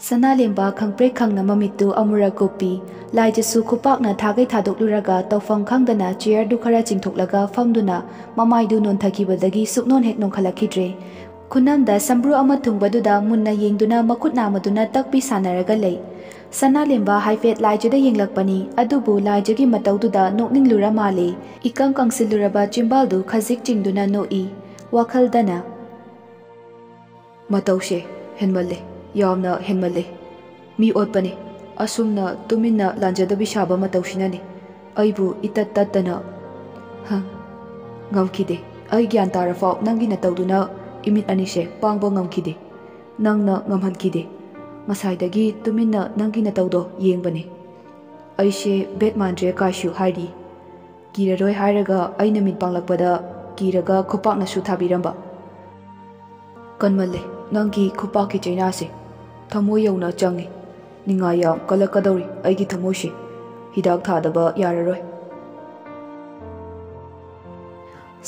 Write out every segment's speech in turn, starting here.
Sana lemba khangpre khangna mamitu amura kopi lai jasu khupakna thagai thadokluraga tawfam khangdana chair du khara chingthoklaga famduna mamaidu nonthakibadagi suknon hek nongkhalakhidre khunamda sambru ama thungbaduda munna yengduna makhutna maduna takpi sanaraga lei sana lemba haifet laijada yenglakpani adubu laijagi mataududa nokninglura male ikang kangsiluraba chimbaldu khajik chingduna noi wakhaldana matause henmalle yamna henmalle mi otpane asumna tuminna lanjadabi shaba matausinani aibu itatatana ngamkhide ai gyan tarafau nangi na tawduna imit anise pangbo ngamkhide nangna ngamhankide ngasaidagi tuminna nangi na tawdo yengbane aise betmandre kaishu hairi kiraroi hairaga aina mit panglakpada kiraga khupakna su thabiramba kanmalle nangi khupaki chainase thamo yauna changi ningaya kalakadauri aigi thamoshi hidak thadaba yararoi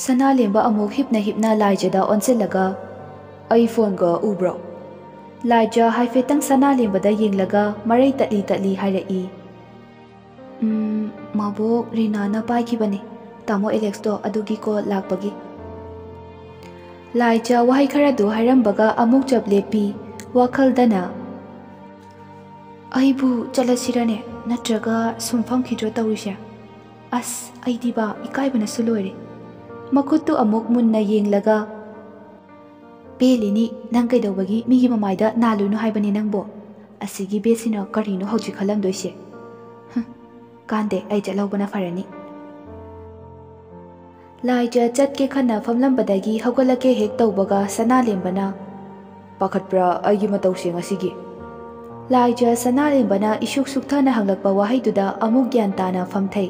sana lemba amuk hipna laijada onsilaga iPhone ga ubro laija haifetang sana lembada yenglaga marai tatli hairai mabo rina na paikibane tamo Alex do adugi ko lakpagi laija wahai khara do hairambaga amuk jab lepi wakhaldana aibu chalasirane natraga sumfam khidro tawise as aidiba ikaibana sulore makutu amuk munna yenglaga pelini nang kaidawagi migi mamaida nalunu haibani nangbo asigi besina karino hauji khalam doise kande ai jalawbana farani laija chatke khana famlambadagi haugalake hek tawbaga sana lembana pakhatpra aigi matause ngasigi laija sana lembana isuk sukthana hanglakpa wahaiduda amuk gyan tana famthai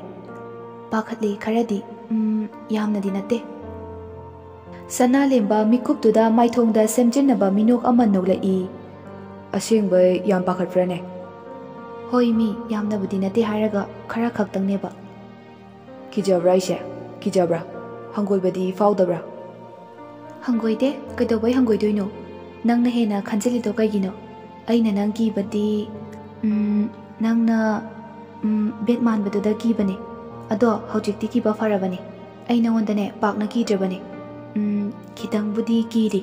pakhatli kharadi yamna dinate sana lemba mikuptuda maithongda semjinaba minok ama nolai asengbai yam pakhatprane hoi mi yamna budinate haraga khara khaktangneba kijabra ise kijabra hangoibadi faudabra hangoide kaidobai hangoidoino nangna hena khanjelido kaigino aina nang kibadi nangna betman baduda kibane ado hojikti kiba farabane aina wondane pakna kijabane khitang budi kiri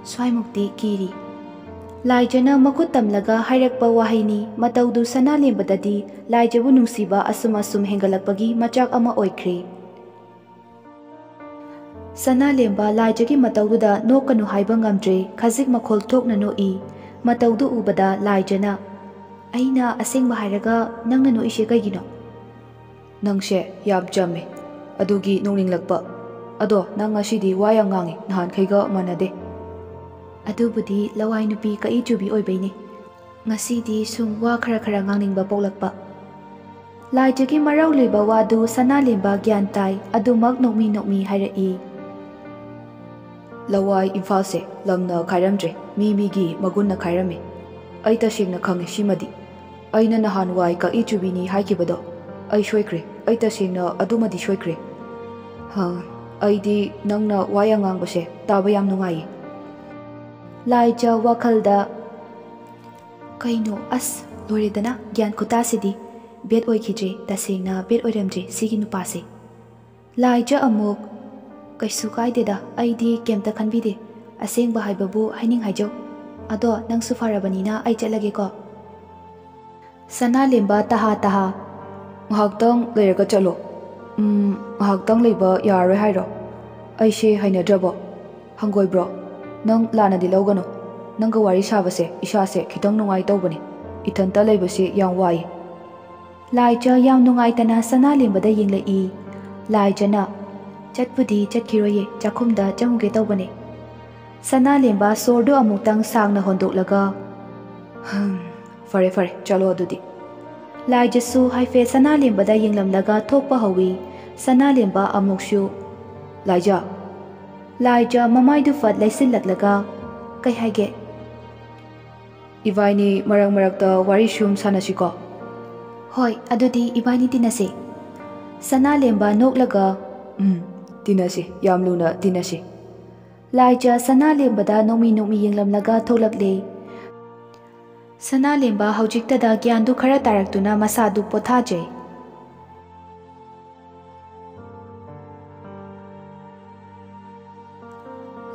swaimukti kiri laijana makut tamlaga hairakpa wahaini mataudu sana lembadadi laijabu nungsiba asum hengalakpagi machak ama oikhre sana lemba laijagi mataududa nokanu haiba ngamdre khajik makhol thokna noi mataudu ubada laijana aina asengba hairaga nangna no ise kaigino nangse yam chame adugi nonginglakpa ado nang asidi waya ngangi nahan khaiga manade adubudi lawai nupi ka ijubi oibaini ngasidi sum wa khara ngangningba poklakpa laijagi marau leba wadu sana lemba gyan tai adumak nokmi hairai lawai imfalse lamna khairamdre migi magunna khairame ai tasengna khangi simadi aina nahan wai ka ichubini haikibado ai soikre ai tasengna adumadi soikre aidi nangna waya ngangbase taba yam nungai laija wakhalda kaino as loredana gyan khutasidi bet oikhidre tasengna bet oiramdre sigi nupase laija amuk kaisu kaideda aidi kemta khanbide asengba haibabu haining haijau ado nangsu farabanina ai chalage ko sana lemba taha nghaktang leiraga chalo nghaktang leiba yaroi hairo aise hainadrabo hangoibro nang lana di lawgano nangga wari sabase isase khitang nungai tawbani ithanta leibase yam wai laija yam nungai tana sana lembada yenglei laijana chatpudi chatkiroye chakhumda chamuge tawbani sana lemba sordo amuktang sangna hondoklaga fare chalo adudi Laijassu haifet sanalembada yenglamlaga thokpa hawi. Sanalemba amukshu Laija. Laija mamaidu fat laisinlaklaga kai haige. Ibaini marak-marakta wari sum sanasiko. Hoi, adudi ibaini tinase. Sanalemba noklaga tinase, yam luna tinase. Laija sanalembada nomi yenglamlaga tholakle. Sanalemba haujiktada gyandu khara taraktuna masadu pothaje.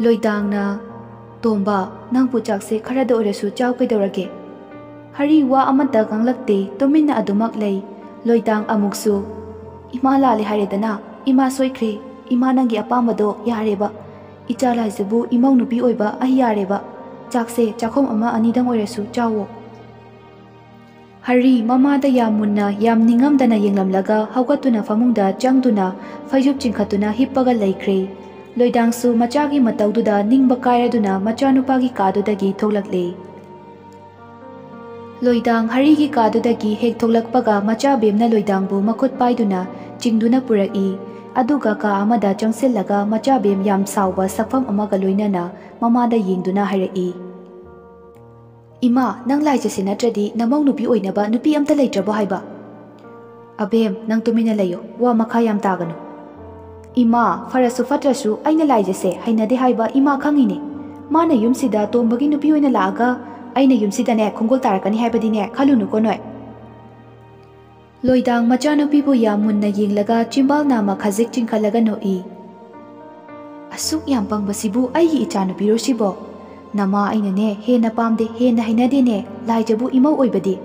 Loidangna Tomba nang puchakse khara da oresu chaw kaidorage. Hari wa amanta ganglakte tominna adumak lei. Loidang amuksu Ima lali haredana ima soikhre ima nangi apamado yareba. Icha laisebu imau nupi oiba ahi yareba. Chakse chakhom ama anidang oresu chawo. Hari mamada yamunna yam ningamdana yenglamlaga haugatuna famungda changduna faijub chingkhatuna hippaga laikre. Loidangsu machagi mataududa ningba kairaduna machanupagi kadudagi thoklakle. Loidang harigi kadudagi hek thoklakpaga macha bemna loidangbu makhut paiduna chingduna puraki. Aduga ka amada changsillaga macha bem yam sauba sakfam amaga loinana mamada yengduna harai. Ima nang laijase natradi namau nupi oinaba nupi amta leitrabo haiba. Abem nang tumina layo wa makha yam taganu. Ima farasu fatrasu aina laijase hainade haiba ima khangine. Mana yumsida tombagi nupi oina laaga aina yumsida ne khongol tarakani haibadine khalunu ko noi. Loidang machanupibu yamunna yenglaga chimbal nama khajik chingkhalaga noi. Asuk yam pangbasibu aigi ichanupiro sibo. Nama aina ne hena pamde hena hainade ne laijabu imau oibade.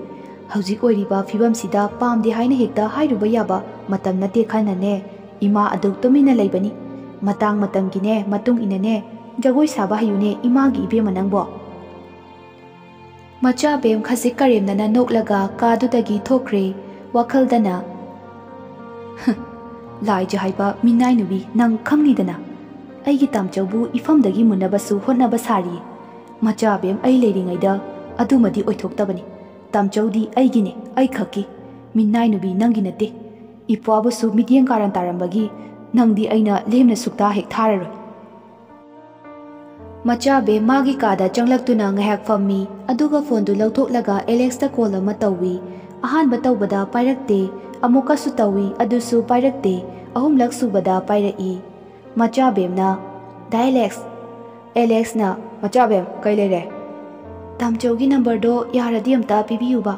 Haujik oiriba fibam sida pamde haina hekta hairuba yaba matam nate khana ne. Ima aduk tumina laibani. Matang matamgine matung inane jagoi saba hayune imagi ibe manangbo. Macha bem khajik karemnana noklaga kadudagi thokre. Wakaldana Laija haiba minai nubi nang khangnidana. Aigi tamchaubu ifamdagi munabasu hotnaba sari. Macha bem ai leiringaida adumadi oithoktabani. Tamchaudi aigine ai khaki. Minai nubi nangi nate. Ipwabusu midyeng karan tarambagi nangdi aina lemna sukta hek thararoi. Macha be magi kada changlaktuna ngahak fammi aduga phone du lauthoklaga Alex ta call ama tawi. Ahanba tawbada pairakte amukka su tawi adusu pairakte ahumlak subada pairai. Macha bemna Alex na macha bem kailere. Tamchaugi number do yaradi amta pibiyuba.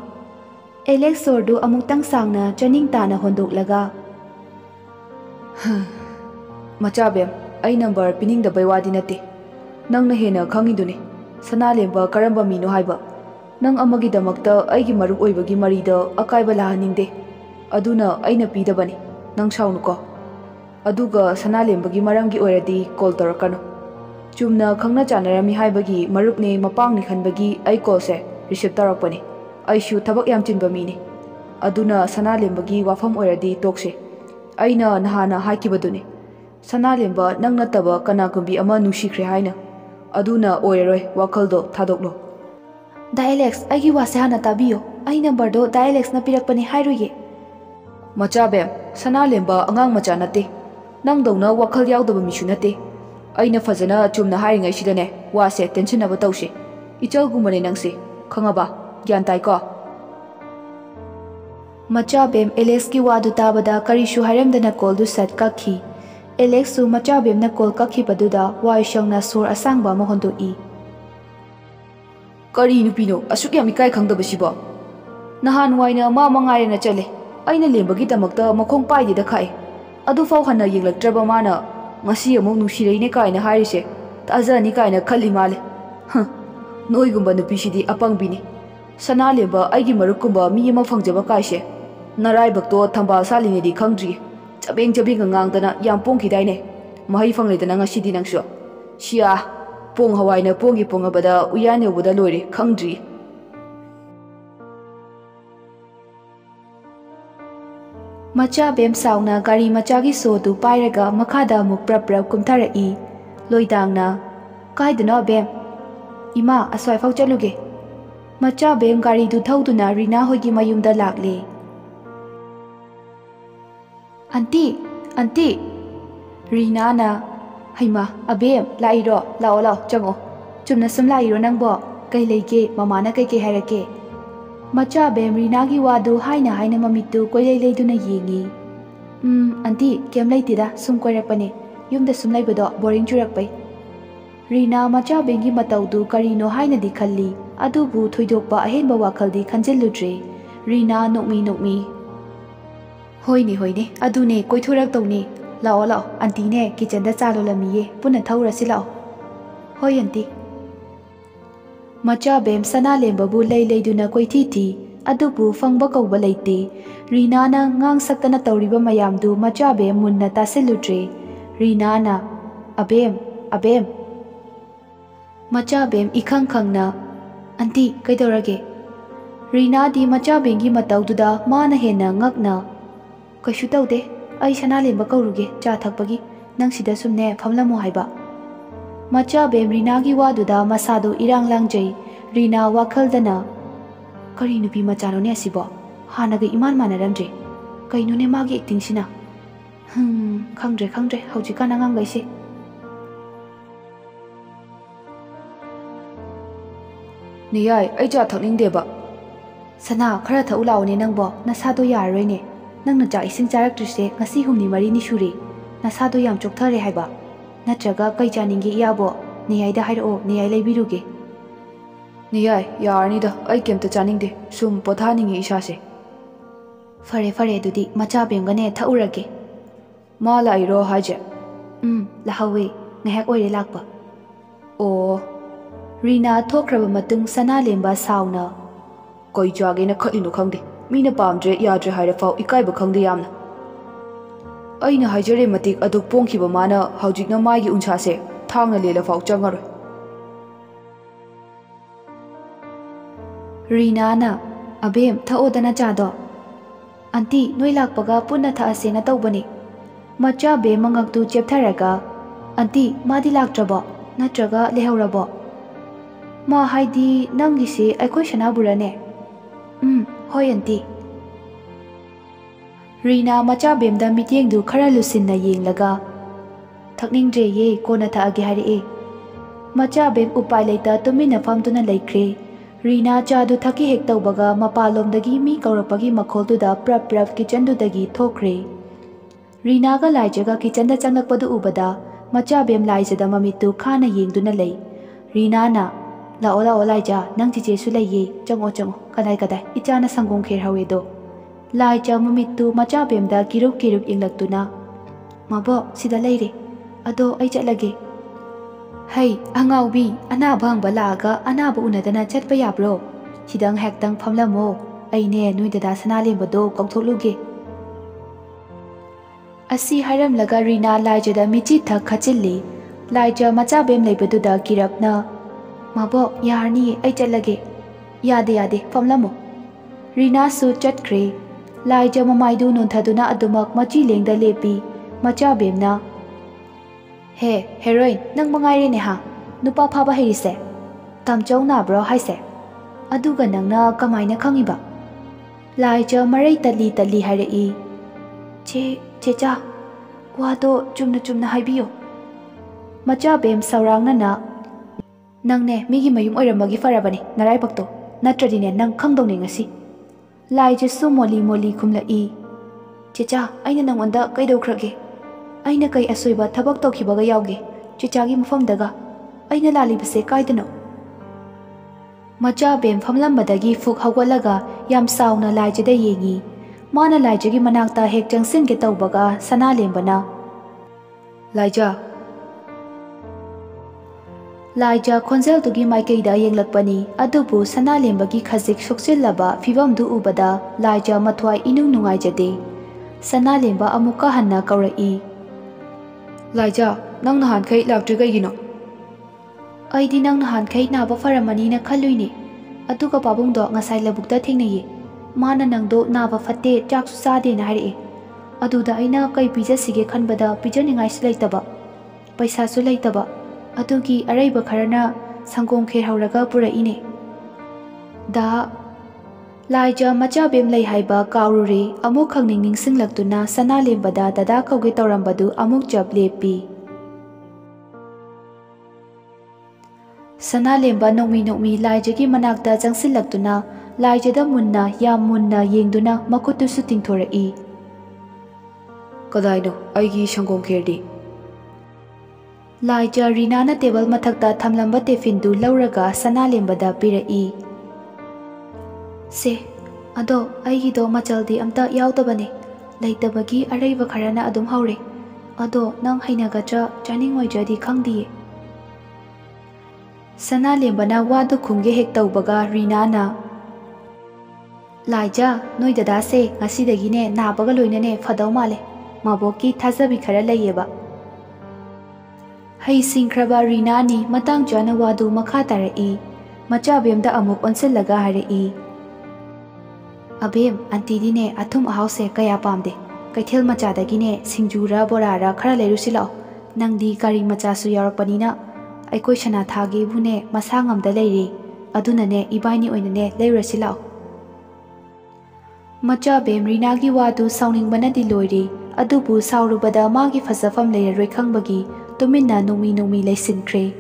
Alex sordu amuktang sangna chaning tana hondoklaga. Macha bem ai number pining da baiwadi nate. Nangna hena khangidune. Sanalemba karamba mino haiba. Nang amagi damakta aigi maruk oibagi marida akaiba lahaningde. Aduna aina pidabani. Nang saunuko. Aduga sanalembagi maramgi oiradi call torakano. Chumna khangna chanarami haibagi marupne mapangni khanbagi ai call se receive tarakpani. Aishu thabak yam chinba mini. Aduna sanalembagi wafam oiradi tokse. Aina nahana haikibadune. Sanalemba nang nataba kanakumbi ama nushikre haina. Aduna oiroi wakaldo thadoklo. Alex aigi wase hana tabiyo. Ai number do Alex na pirakpani hairuye. Macha bem sanalemba angang macha nate. Nang dawna wakal yaudaba mishu nate. Aina fazana chumna hairingai sidane wase tension aba tawse. Ichalgumane nangse khangaba gyan tai ko. Macha bem Alex ki wadu tabada karishu haramdana call du sat kakhi. Alex su macha bem na call kakhi paduda wai shangna sur asangba ma hondo I. Kari nupino asuk yam ikai khangdabasibo. Nahan waina ma mangai na chale. Aina lembagi damakta makhong paidi da khai. Adu fau hana yenglatraba mana ngasi amuk nusireine kaina hairise. Tajani kaina khali male. Noigumba nupisidi apangbini. Sanalemba aigi marukumba mi ama fangjaba kaise. Narai bakto thambal saline di khangdri. Chabeng ngangdana yam pongkidaine. Mahai fangledana ngasidi nangso. Sia Pong hawai na pongi pongabada uyane ubada loire khangdri. Macha bem sauna gari machagi sodu pairaga makhada muk prap kumtharai. Loidangna kaiduna bem Ima aswai fau chaluge. Macha bem gari du thauduna Rina hoigi mayumda lakle. "Auntie, auntie." Rina na, "Haima, abem, lairo, lao lao, chango. Chumna sum lairo nangbo, kai leike, mama na kai ke harake." Macha bem Rina gi wadu haina mamitu koi leiduna yengi. "Auntie, kem leitida, sum koirakpane. Yumda sum laibado boring churakpai." Rina macha bengi mataudu karino haina di khalli, adubu thoidokpa ahenba wakhaldi khanjilludre. Rina nokmi. "Hoini, adune koithorak tawni. Lao lao, auntie ne kitchen da cha lolamiye, puna thaurasi lao." "Hoi auntie." Macha bem sana lembabu leiduna koithiti, adubu fangba kauba leite. Rina na ngang saktana tawriba mayamdu macha bem munna tasiludre. Rina na, "Abem." Macha bem ikhang khangna, "Auntie, kaidorage?" Rina di macha bengi mataududa mana hena ngakna, "Kaishu taude, ai sana lemba kauruge cha thakpagi, nang sida sumne phamlamo haiba." Macha bem Rina gi waduda masado irang langjai. Rina wakhaldana, "Kari nupi machano ne asibo, hanaga iman manaramje. Kainu ne magi acting sina. Khangdre, haujikana ngang gaise." "Niyai, ai cha thakningdeba." "Sana khara thau laone nangbo, nasado yaroine. Nangna cha ising charaktrise ngasi humni marini shure. Nasado yam chokthare haiba. Natraga kai chaninge iyabo, niyai da hairo, niyai leibiruge." "Niyai, yarnida, ai kemta chaningde, sum pothaninge isase." Fare adudi macha bemgane thaurage." "Ma lairo haje?" Lahawe, ngahak oire lakpa." "Oh." Rina thokraba matung sana lemba sauna, "Koi jage na khalinu khangde, mina pamdre yadre haira fau ikaiba khangde yamna. Aina hyjari matik aduk pongkhiba mana haujikna maigi unchase thangna lela fau changaroi." Rina na, "Abem, thaodana chado." "Auntie, noi lakpaga punna thaasena tawbani." Macha bem mangaktu cheptharaga, "Auntie, madi laktrabo, natraga lehaurabo?" "Ma haidi nangise aikoi sanaburane." "Hoi auntie." Rina macha bemda mityengdu khara lusinna yenglaga, "Thakningdre ye kona thaage harie." Macha bem upai leita tumina famduna laikre. Rina chadu thaki hek tawbaga mapalomdagi mi kaurakpagi makholduda prap kitchendudagi thokre. Rina ga laijaga kitchenda changlakpadu ubada macha bem laijada mamitu khana yengduna lei. Rina na, lao laija, nang chiche su laiye, chango, kadai, ichana sangong kher hawedo." Laija mamitu macha bemda kiruk yenglaktuna, "Mabo, sida leire, ado ai chatlage." "Hey, angaubi, anaba hangba laaga anaba unadana chatpa yabro? Sidang hektang phamlamo, aine noi dada sana lembado kauthokluge." Asi hairamlaga Rina laijada michi thak khachilli. Laija macha bem leibaduda kirapna, "Mabo, yarni, ai chatlage." Yade, phamlamo." Rina su chatkre. Laija mamaidu nonthaduna adumak machi lengda lepi. Macha bemna, "He, heroine, nang mangaire ne ha, nupa phaba heirise. Tamchau nabro haise. Aduga nangna kamaina khangiba?" Laija marai tali harai, "Checha, wado chumna haibiyo." Macha bem saurangna, "Nangne migi mayum oiramagi farabani, narai pakto, natradine nang khangdongni ngasi." Laija su moli khumlai, "Checha, aina nangonda kaidokhrage? Aina kai asoiba thabak tawkhibaga yauge, chechagi mafmdaga. Aina lalibase kaidano?" Macha bem famlambadagi fuk hawgalaga yam sauna laijada yengi. Mana laijagi manakta hek changsinge tawbaga sana lembana, Laija khonjeltugi maikeida yenglakpani, adubu sana lembagi khajik sokchillaba fibamdu ubada Laija mathwai inung nungaijade. Sana lemba amukka hanna kaurai, "Laija, nang nahan khai laktri kaigino?" "Aidi nang nahan khai naba faramani na khalluine. Aduga pabungdo ngasai labukta thengnaye. Mana nangdo naba fatte chaksu chade na harie. Aduda aina kai pijasige khanbada pijaningai su leitaba, paisa su leitaba. Adugi araiba kharana sangong kher hauraga puraine." Da Laija machabem lei haiba kaururi amuk khangning ningsinglakuna sana lembada dada kauge taurambadu amuk jab lepi. Sana lemba nokmi laijagi manakta jangsillaktuna laijada munna yam munna yengduna makutusu tingthorai. Kadaino aigi sangom kherdi. Laija rinana table mathakta thamlamba tefindu lauraga sana lembada pirai. Se ado aigi do machaldi amta yaudabane leitabagi araiba kharana adum haure ado nang hainagacha chaningwaijadi khangdi. Sana lembana wadu khumge hek taubaga rinana Laija noi dada se ngasidagine nabaga loinane fadau male maboki thazabi khara layeba. Hai singkraba rinani matang jana wadu makha tarai machabemda amuk onsillaga harai. Abem antidine athum ahause kaya pamde kaithel machadagine singjura borara khara lerusila nangdi kari machasu yarakpanina aikoi shana thage bune masangamda leire adunane ibaini oinane leirasila. Machabem rinagi wadu sauningbana loire adubu saurubada magi fazafam leiroi khangbagi tuminna numi leisinkhre.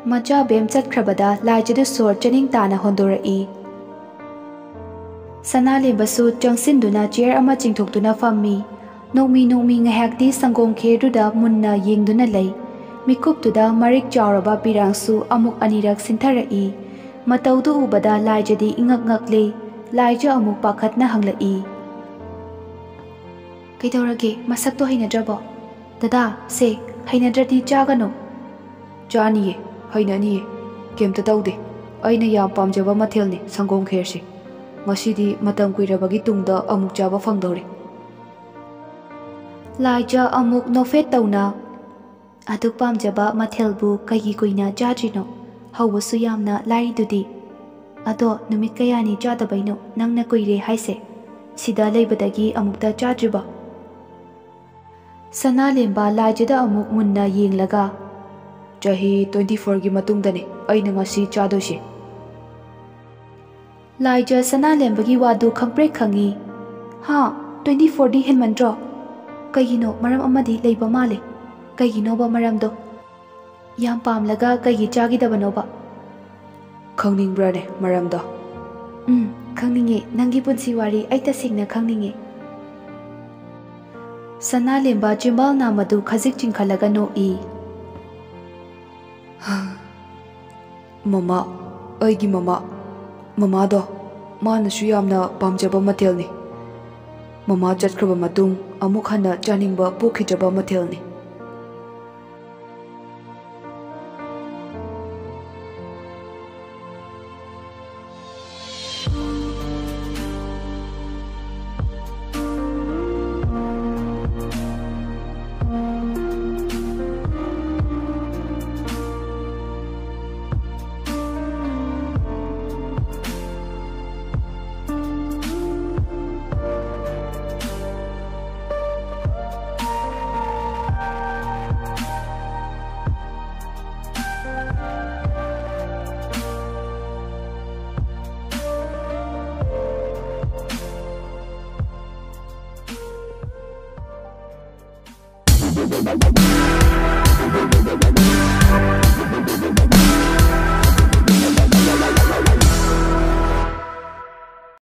Machabem chatkrabada laijadu sor chaning tana hondorai. Sana lembasu changsinduna chair ama chingthoktuna fammi nokmi ngahakdi sangom kherduda munna yengduna lei mikuptuda marik chawraba pirangsu amuk anirak sintharai mataudu ubada laijadi ingak laija amuk pakhatna hanglai. Kaidaurage masakto hainadrabo dada se hainadradi chagano chaniye hainaniye kemta taude aina yam pamjaba mathelni sangom khersi ngasidi matam kuirabagi tungda amuk chaba fangdore. Laija amuk nofet tauna aduk pamjaba mathelbu kaigi kuina chajino haubasu yamna laidudi ado numit kayani chadabaino nangna kuire haise sida leibadagi amukta chadriba. Sana lemba laijada amuk munna yenglaga chahi 24 gi matungdane aina ngasi chadoshi. Laija sana lembagi wadu khangpre khangi ha 24 di henmandro kaigino maram amadi leiba male kaigino ba maramdo yam pamlaga kaigi chagidabanoba khangningrane maramdo khangninge nangi punsi wari aita singna khangninge. Sana lemba chimbal namadu khazik chingkhalaga noi mama aigi mama do manasu yamna pamjaba mathelni mama chatkraba matung amuk hana chaningba pokhijaba mathelni.